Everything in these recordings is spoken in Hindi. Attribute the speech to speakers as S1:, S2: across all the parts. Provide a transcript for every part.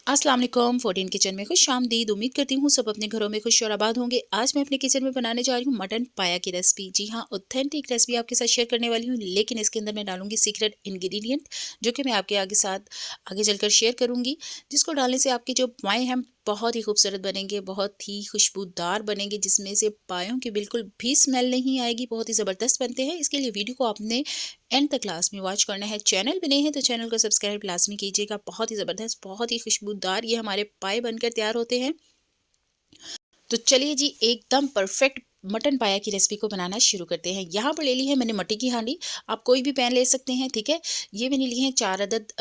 S1: अस्सलाम वालेकुम 14 किचन में खुश आमदीद। उम्मीद करती हूँ सब अपने घरों में खुश और आबाद होंगे। आज मैं अपने किचन में बनाने जा रही हूँ मटन पाया की रेसिपी। जी हाँ, ऑथेंटिक रेसिपी आपके साथ शेयर करने वाली हूँ, लेकिन इसके अंदर मैं डालूंगी सीक्रेट इंग्रेडिएंट जो कि मैं आपके आगे चलकर शेयर करूँगी, जिसको डालने से आपके जो पाए हैं बहुत ही खूबसूरत बनेंगे, बहुत ही खुशबूदार बनेंगे, जिसमें से पायों की बिल्कुल भी स्मेल नहीं आएगी। बहुत ही ज़बरदस्त बनते हैं। इसके लिए वीडियो को आपने एंड तक क्लास में वॉच करना है। चैनल पे नए हैं तो चैनल को सब्सक्राइब लाजमी कीजिएगा। बहुत ही ज़बरदस्त, बहुत ही खुशबूदार ये हमारे पाए बनकर तैयार होते हैं। तो चलिए जी, एकदम परफेक्ट मटन पाया की रेसिपी को बनाना शुरू करते हैं। यहाँ पर ले ली है मैंने मट्टी की हांडी। आप कोई भी पैन ले सकते हैं, ठीक है। ये मैंने लिए हैं 4 अदद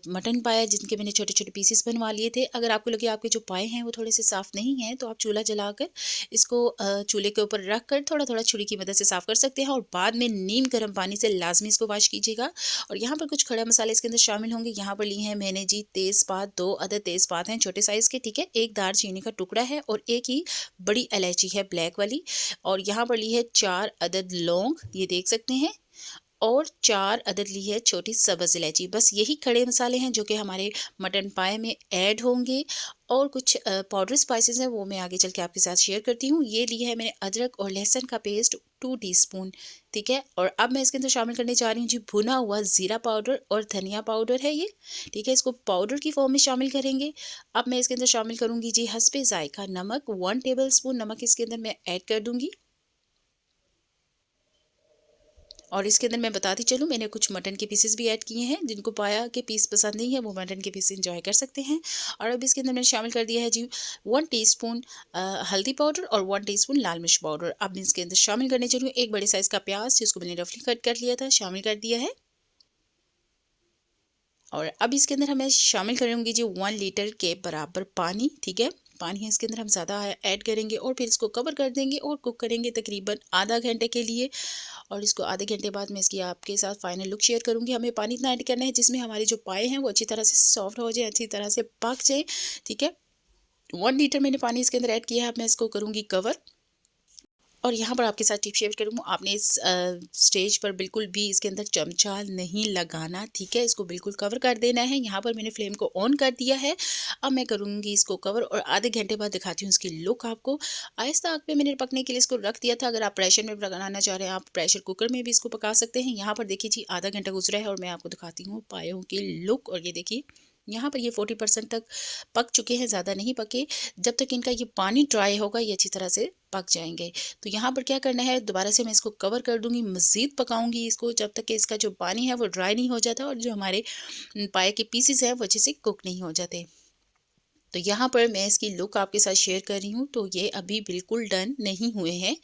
S1: मटन पाया, जिनके मैंने छोटे छोटे पीसेस बनवा लिए थे। अगर आपको लगे आपके जो पाए हैं वो थोड़े से साफ़ नहीं हैं, तो आप चूल्हा जलाकर इसको चूल्हे के ऊपर रख कर थोड़ा थोड़ा छुरी की मदद से साफ़ कर सकते हैं, और बाद में नीम गर्म पानी से लाजमी इसको वॉश कीजिएगा। और यहाँ पर कुछ खड़ा मसाले इसके अंदर शामिल होंगे। यहाँ पर लिए हैं मैंने जी तेज़पात, 2 अदद तेज़पात हैं छोटे साइज़ के, ठीक है। एक दालचीनी का टुकड़ा है और एक ही बड़ी इलायची है ब्लैक वाली। और यहाँ पर ली है 4 अदद लौंग, ये देख सकते हैं। और 4 अदद ली है छोटी सब्ज़ इलायची। बस यही खड़े मसाले हैं जो कि हमारे मटन पाए में ऐड होंगे। और कुछ पाउडर स्पाइसेस हैं, वो मैं आगे चल के आपके साथ शेयर करती हूँ। ये लिया है मैंने अदरक और लहसुन का पेस्ट 2 टीस्पून, ठीक है। और अब मैं इसके अंदर शामिल करने जा रही हूँ जी भुना हुआ ज़ीरा पाउडर और धनिया पाउडर है ये, ठीक है। इसको पाउडर की फॉर्म में शामिल करेंगे। अब मैं इसके अंदर शामिल करूँगी जी हस्बे ज़ायक़ा नमक, 1 टेबलस्पून नमक इसके अंदर मैं ऐड कर दूँगी। और इसके अंदर मैं बताती चलूँ, मैंने कुछ मटन के पीसेस भी ऐड किए हैं। जिनको पाया के पीस पसंद नहीं है वो मटन के पीस एंजॉय कर सकते हैं। और अब इसके अंदर मैंने शामिल कर दिया है जी 1 टीस्पून हल्दी पाउडर और 1 टीस्पून लाल मिर्च पाउडर। अब मैं इसके अंदर शामिल करने चलूँ एक बड़े साइज़ का प्याज, जिसको मैंने रफली कट कर लिया था, शामिल कर दिया है। और अब इसके अंदर हमें शामिल करूँगी जी 1 लीटर के बराबर पानी, ठीक है। पानी इसके अंदर हम ज़्यादा ऐड करेंगे और फिर इसको कवर कर देंगे और कुक करेंगे तकरीबन आधा घंटे के लिए। और इसको आधे घंटे बाद मैं इसकी आपके साथ फाइनल लुक शेयर करूँगी। हमें पानी इतना ऐड करना है जिसमें हमारे जो पाए हैं वो अच्छी तरह से सॉफ्ट हो जाए, अच्छी तरह से पक जाए, ठीक है। 1 लीटर मैंने पानी इसके अंदर ऐड किया है। अब मैं इसको करूँगी कवर। और यहाँ पर आपके साथ टिप शेयर करूँ, आपने इस स्टेज पर बिल्कुल भी इसके अंदर चमचा नहीं लगाना, ठीक है। इसको बिल्कुल कवर कर देना है। यहाँ पर मैंने फ्लेम को ऑन कर दिया है। अब मैं करूँगी इसको कवर और आधे घंटे बाद दिखाती हूँ इसकी लुक आपको। आहिस्ता आग पे मैंने पकने के लिए इसको रख दिया था। अगर आप प्रेशर में बनाना चाह रहे हैं, आप प्रेशर कुकर में भी इसको पका सकते हैं। यहाँ पर देखिए जी आधा घंटा गुजरा है और मैं आपको दिखाती हूँ पायों की लुक। और ये देखिए यहाँ पर ये 40% तक पक चुके हैं, ज़्यादा नहीं पके। जब तक इनका ये पानी ड्राई होगा ये अच्छी तरह से पक जाएंगे। तो यहाँ पर क्या करना है, दोबारा से मैं इसको कवर कर दूंगी, मज़ीद पकाऊंगी इसको जब तक कि इसका जो पानी है वो ड्राई नहीं हो जाता और जो हमारे पाए के पीसेस हैं वो अच्छे से कुक नहीं हो जाते। तो यहाँ पर मैं इसकी लुक आपके साथ शेयर कर रही हूँ, तो ये अभी बिल्कुल डन नहीं हुए हैं।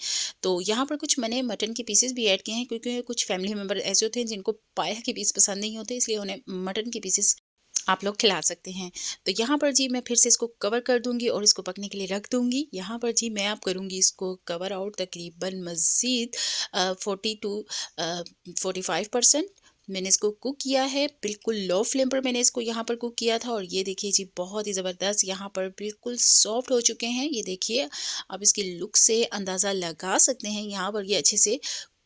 S1: तो यहाँ पर कुछ मैंने मटन के पीसेस भी ऐड किए हैं, क्योंकि कुछ फैमिली मेम्बर ऐसे होते हैं जिनको पाया के पीस पसंद नहीं होते, इसलिए उन्हें मटन के पीसेस आप लोग खिला सकते हैं। तो यहाँ पर जी मैं फिर से इसको कवर कर दूँगी और इसको पकने के लिए रख दूँगी। यहाँ पर जी मैं अब करूँगी इसको कवर आउट तकरीबन मज़ीद 40 टू 45% मैंने इसको कुक किया है। बिल्कुल लो फ्लेम पर मैंने इसको यहाँ पर कुक किया था। और ये देखिए जी बहुत ही ज़बरदस्त यहाँ पर बिल्कुल सॉफ्ट हो चुके हैं। ये देखिए, अब इसकी लुक से अंदाज़ा लगा सकते हैं यहाँ पर ये अच्छे से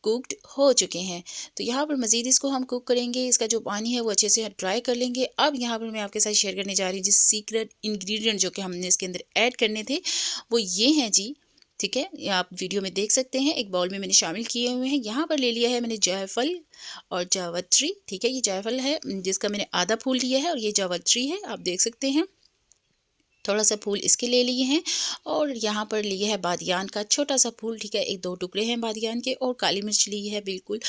S1: कुक्ड हो चुके हैं। तो यहाँ पर मज़ीद इसको हम कुक करेंगे, इसका जो पानी है वो अच्छे से ड्राई कर लेंगे। अब यहाँ पर मैं आपके साथ शेयर करने जा रही हूँ जिस सीक्रेट इंग्रेडिएंट जो कि हमने इसके अंदर ऐड करने थे, वो ये हैं जी, ठीक है। ये आप वीडियो में देख सकते हैं। एक बाउल में मैंने शामिल किए हुए हैं। यहाँ पर ले लिया है मैंने जायफल और जावित्री, ठीक है। ये जायफल है जिसका मैंने आधा फूल लिया है और ये जावित्री है, आप देख सकते हैं। थोड़ा सा फूल इसके ले लिए हैं। और यहाँ पर लिए है बादियान का छोटा सा फूल, ठीक है। 1-2 टुकड़े हैं बादियान के। और काली मिर्च ली है बिल्कुल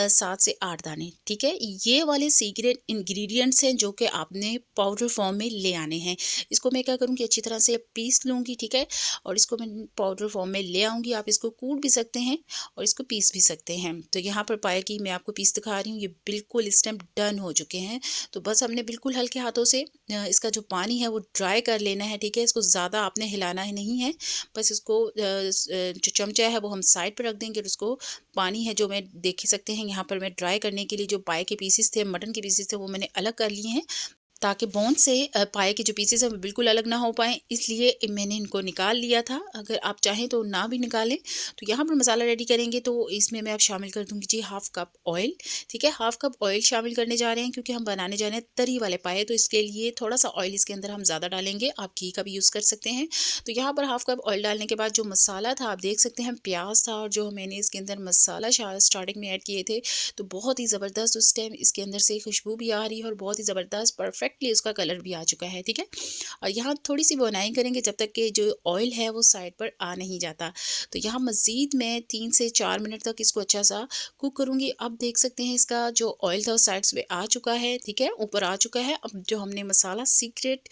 S1: 7 से 8 दाने, ठीक है। ये वाले सीक्रेट इंग्रेडिएंट्स हैं जो कि आपने पाउडर फॉर्म में ले आने हैं। इसको मैं क्या करूँगी, अच्छी तरह से पीस लूँगी, ठीक है। और इसको मैं पाउडर फॉर्म में ले आऊँगी। आप इसको कूट भी सकते हैं और इसको पीस भी सकते हैं। तो यहाँ पर पाया कि मैं आपको पीस दिखा रही हूँ, ये बिल्कुल इस टाइम डन हो चुके हैं। तो बस हमने बिल्कुल हल्के हाथों से इसका जो पानी है वो ड्राई कर लेना है, ठीक है। इसको ज़्यादा आपने हिलाना ही नहीं है। बस इसको जो चमचा है वो हम साइड पर रख देंगे और उसको पानी है जो मैं देख ही सकते हैं यहाँ पर मैं ड्राई करने के लिए जो पाए के पीसेस थे, मटन के पीसेस थे, वो मैंने अलग कर लिए हैं ताकि बोन से पाए के जो पीसेस हैं वो बिल्कुल अलग ना हो पाएँ, इसलिए मैंने इनको निकाल लिया था। अगर आप चाहें तो ना भी निकालें। तो यहाँ पर मसाला रेडी करेंगे तो इसमें मैं अब शामिल कर दूँगी जी हाफ़ कप ऑयल, ठीक है। हाफ़ कप ऑयल शामिल करने जा रहे हैं क्योंकि हम बनाने जा रहे हैं तरी वाले पाए, तो इसके लिए थोड़ा-सा ऑयल इसके अंदर हम ज़्यादा डालेंगे। आप घी का भी यूज़ कर सकते हैं। तो यहाँ पर हाफ़ कप ऑयल डालने के बाद जो मसाला था आप देख सकते हैं, प्याज़ था और जो मैंने इसके अंदर मसाला स्टार्टिंग में ऐड किए थे, तो बहुत ही ज़बरदस्त उस टाइम इसके अंदर से खुशबू भी आ रही है और बहुत ही ज़बरदस्त परफेक्टली उसका कलर भी आ चुका है, ठीक है। और यहाँ थोड़ी-सी बुनाई करेंगे जब तक कि जो ऑयल है वो साइड पर आ नहीं जाता। तो यहाँ मज़ीद मैं 3 से 4 मिनट तक इसको अच्छा-सा कुक करूँगी। अब देख सकते हैं इसका जो ऑयल था वो साइड्स पे आ चुका है, ठीक है, ऊपर आ चुका है। अब जो हमने मसाला सीक्रेट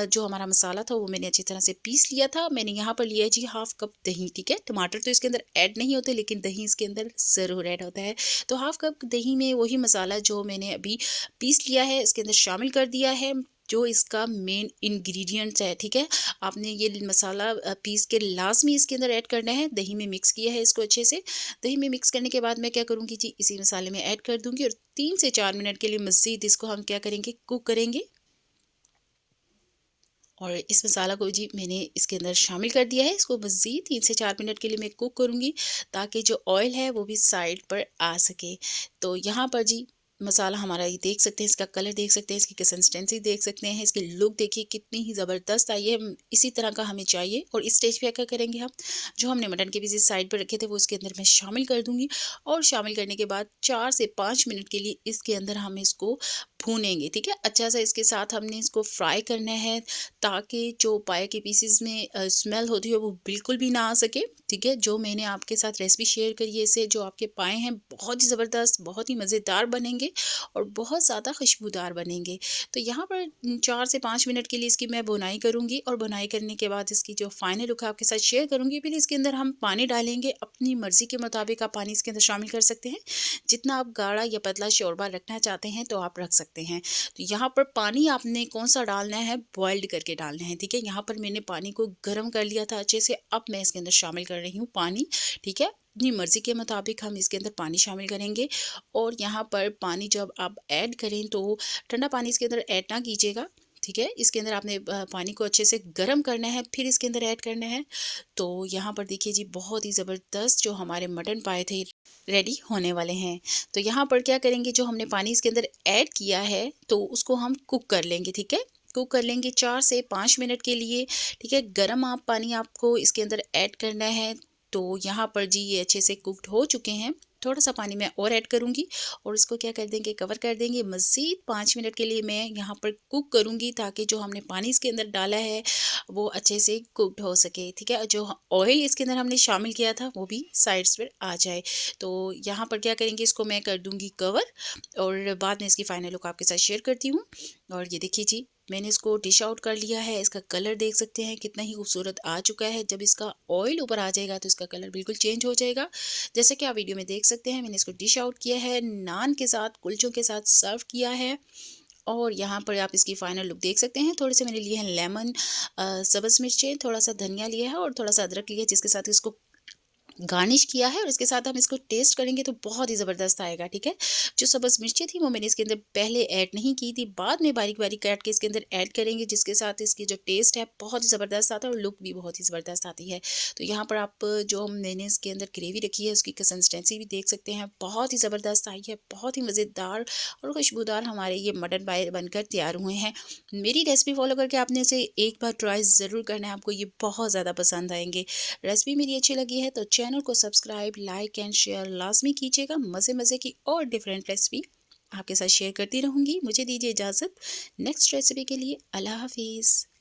S1: जो हमारा मसाला था वो मैंने अच्छी तरह से पीस लिया था। मैंने यहाँ पर लिया है जी हाफ़ कप दही, ठीक है। टमाटर तो इसके अंदर ऐड नहीं होते लेकिन दही इसके अंदर ज़रूर ऐड होता है। तो हाफ़ कप दही में वही मसाला जो मैंने अभी पीस लिया है इसके अंदर शामिल कर दिया है, जो इसका मेन इंग्रेडिएंट्स है, ठीक है। आपने ये मसाला पीस के लाज़मी इसके अंदर ऐड करना है। दही में मिक्स किया है इसको अच्छे से। दही में मिक्स करने के बाद मैं क्या करूँगी जी, इसी मसाले में ऐड कर दूँगी और 3 से 4 मिनट के लिए मज़ीद इसको हम क्या करेंगे, कुक करेंगे। और इस मसाला को जी मैंने इसके अंदर शामिल कर दिया है। इसको मज़ीद 3 से 4 मिनट के लिए मैं कुक करूँगी ताकि जो ऑयल है वो भी साइड पर आ सके। तो यहाँ पर जी मसाला हमारा ये देख सकते हैं, इसका कलर देख सकते हैं, इसकी कंसिस्टेंसी देख सकते हैं, इसकी लुक देखिए कितनी ही ज़बरदस्त आई है। इसी तरह का हमें चाहिए। और इस स्टेज पे क्या करेंगे हम, जो हमने मटन के पीसेस साइड पर रखे थे वो इसके अंदर मैं शामिल कर दूँगी और शामिल करने के बाद 4 से 5 मिनट के लिए इसके अंदर हम इसको भूनेंगे, ठीक है। अच्छा सा इसके साथ हमने इसको फ्राई करना है ताकि जो पाए के पीसेस में स्मेल होती है वो बिल्कुल भी ना आ सके, ठीक है। जो मैंने आपके साथ रेसिपी शेयर करी है इससे जो आपके पाए हैं बहुत ही ज़बरदस्त, बहुत ही मज़ेदार बनेंगे और बहुत ज़्यादा खुशबूदार बनेंगे। तो यहाँ पर 4 से 5 मिनट के लिए इसकी मैं भुनाई करूँगी और भुनाई करने के बाद इसकी जो फाइनल लुक आपके साथ शेयर करूँगी। फिर इसके अंदर हम पानी डालेंगे, अपनी मर्ज़ी के मुताबिक आप पानी इसके अंदर शामिल कर सकते हैं। जितना आप गाढ़ा या पतला शोरबा रखना चाहते हैं तो आप रख सकते हैं। तो यहाँ पर पानी आपने कौन-सा डालना है, बॉइल्ड करके डालना है, ठीक है। यहाँ पर मैंने पानी को गर्म कर लिया था अच्छे से, अब मैं इसके अंदर शामिल कर रही हूँ पानी, ठीक है। अपनी मर्ज़ी के मुताबिक हम इसके अंदर पानी शामिल करेंगे और यहाँ पर पानी जब आप ऐड करें तो ठंडा पानी इसके अंदर ऐड ना कीजिएगा, ठीक है। इसके अंदर आपने पानी को अच्छे से गर्म करना है, फिर इसके अंदर ऐड करना है। तो यहाँ पर देखिए जी बहुत ही ज़बरदस्त जो हमारे मटन पाए थे रेडी होने वाले हैं। तो यहाँ पर क्या करेंगे, जो हमने पानी इसके अंदर ऐड किया है तो उसको हम कुक कर लेंगे, ठीक है। कुक कर लेंगे 4 से 5 मिनट के लिए, ठीक है। गरम आप पानी आपको इसके अंदर ऐड करना है। तो यहाँ पर जी ये अच्छे से कुक्ड हो चुके हैं। थोड़ा-सा पानी मैं और ऐड करूँगी और इसको क्या कर देंगे, कवर कर देंगे। मज़ीद 5 मिनट के लिए मैं यहाँ पर कुक करूँगी ताकि जो हमने पानी इसके अंदर डाला है वो अच्छे से कुक्ड हो सके, ठीक है। जो ऑयल इसके अंदर हमने शामिल किया था वो भी साइड्स पर आ जाए। तो यहाँ पर क्या करेंगे, इसको मैं कर दूँगी कवर और बाद में इसकी फाइनल लुक आपके साथ शेयर करती हूँ। और ये देखिए जी मैंने इसको डिश आउट कर लिया है। इसका कलर देख सकते हैं कितना ही खूबसूरत आ चुका है। जब इसका ऑयल ऊपर आ जाएगा तो इसका कलर बिल्कुल चेंज हो जाएगा। जैसे कि आप वीडियो में देख सकते हैं मैंने इसको डिश आउट किया है, नान के साथ, कुलचों के साथ सर्व किया है। और यहाँ पर आप इसकी फाइनल लुक देख सकते हैं। थोड़े से मैंने लिए हैं लेमन, सब्ज़ मिर्चें, थोड़ा-सा धनिया लिया है और थोड़ा-सा अदरक लिया है जिसके साथ इसको गार्निश किया है और इसके साथ हम इसको टेस्ट करेंगे तो बहुत ही ज़बरदस्त आएगा, ठीक है। जो सब्ज़ मिर्चें थी वो मैंने इसके अंदर पहले ऐड नहीं की थी, बाद में बारीक-बारीक काट के इसके अंदर ऐड करेंगे जिसके साथ इसकी जो टेस्ट है बहुत ही ज़बरदस्त आता है और लुक भी बहुत ही ज़बरदस्त आती है। तो यहाँ पर आप जो मैंने इसके अंदर ग्रेवी रखी है उसकी कंसिस्टेंसी भी देख सकते हैं, बहुत ही ज़बरदस्त आई है, बहुत ही मज़ेदार और खुशबूदार हमारे ये मटन पाए बनकर तैयार हुए हैं। मेरी रेसिपी फ़ॉलो करके आपने इसे एक बार ट्राई ज़रूर करना है, आपको ये बहुत ज़्यादा पसंद आएँगे। रेसिपी मेरी अच्छी लगी है तो चैनल को सब्सक्राइब, लाइक एंड शेयर लाज़मी कीजिएगा। मज़े-मज़े की और डिफरेंट रेसिपी आपके साथ शेयर करती रहूँगी। मुझे दीजिए इजाज़त नेक्स्ट रेसिपी के लिए। अल्लाह हाफ़िज़।